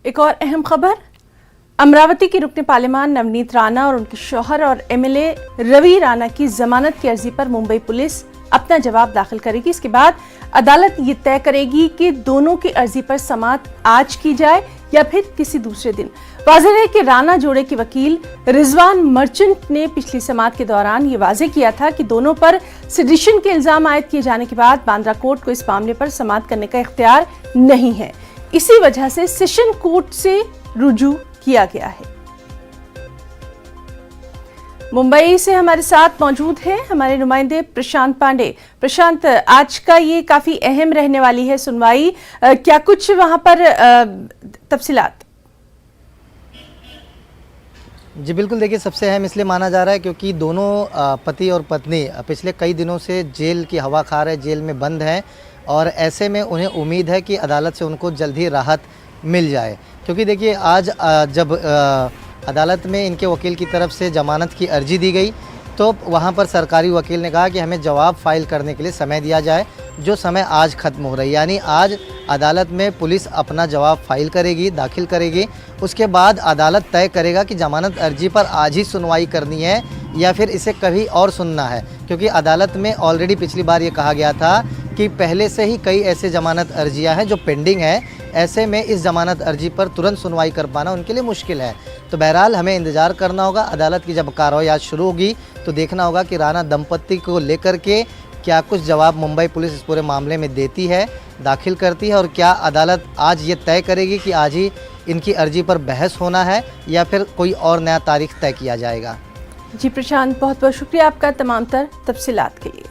एक और अहम खबर, अमरावती की रुकने पार्लियामान नवनीत राणा और उनके शौहर और एमएलए रवि राणा की जमानत की अर्जी पर मुंबई पुलिस अपना जवाब दाखिल करेगी। इसके बाद अदालत ये तय करेगी कि दोनों की अर्जी पर समाअत आज की जाए या फिर किसी दूसरे दिन। वाज़ेह है कि राणा जोड़े के वकील रिजवान मर्चेंट ने पिछली समाअत के दौरान ये वाज़ेह किया था कि दोनों पर सेडिशन के इल्जाम आयद किए जाने के बाद बांद्रा कोर्ट को इस मामले पर समाअत करने का इख्तियार नहीं है। इसी वजह से सेशन कोर्ट से रुजू किया गया है। मुंबई से हमारे साथ मौजूद हैं हमारे नुमाइंदे प्रशांत पांडे। प्रशांत, आज का ये काफी अहम रहने वाली है सुनवाई, क्या कुछ वहां पर तफसीलात? जी बिल्कुल, देखिए सबसे अहम इसलिए माना जा रहा है क्योंकि दोनों पति और पत्नी पिछले कई दिनों से जेल की हवा खा रहे, जेल में बंद हैं और ऐसे में उन्हें उम्मीद है कि अदालत से उनको जल्द ही राहत मिल जाए। क्योंकि देखिए आज जब अदालत में इनके वकील की तरफ से जमानत की अर्जी दी गई तो वहाँ पर सरकारी वकील ने कहा कि हमें जवाब फाइल करने के लिए समय दिया जाए, जो समय आज ख़त्म हो रही है। यानी आज अदालत में पुलिस अपना जवाब फाइल करेगी, दाखिल करेगी। उसके बाद अदालत तय करेगा कि जमानत अर्जी पर आज ही सुनवाई करनी है या फिर इसे कभी और सुनना है। क्योंकि अदालत में ऑलरेडी पिछली बार ये कहा गया था कि पहले से ही कई ऐसे जमानत अर्जियां हैं जो पेंडिंग है। ऐसे में इस जमानत अर्जी पर तुरंत सुनवाई कर पाना उनके लिए मुश्किल है। तो बहरहाल हमें इंतज़ार करना होगा। अदालत की जब कार्रवाई आज शुरू होगी तो देखना होगा कि राणा दंपत्ति को लेकर के क्या कुछ जवाब मुंबई पुलिस इस पूरे मामले में देती है, दाखिल करती है, और क्या अदालत आज ये तय करेगी कि आज ही इनकी अर्जी पर बहस होना है या फिर कोई और नया तारीख तय किया जाएगा। जी प्रशांत, बहुत बहुत शुक्रिया आपका तमाम तर तफसीलात के लिए।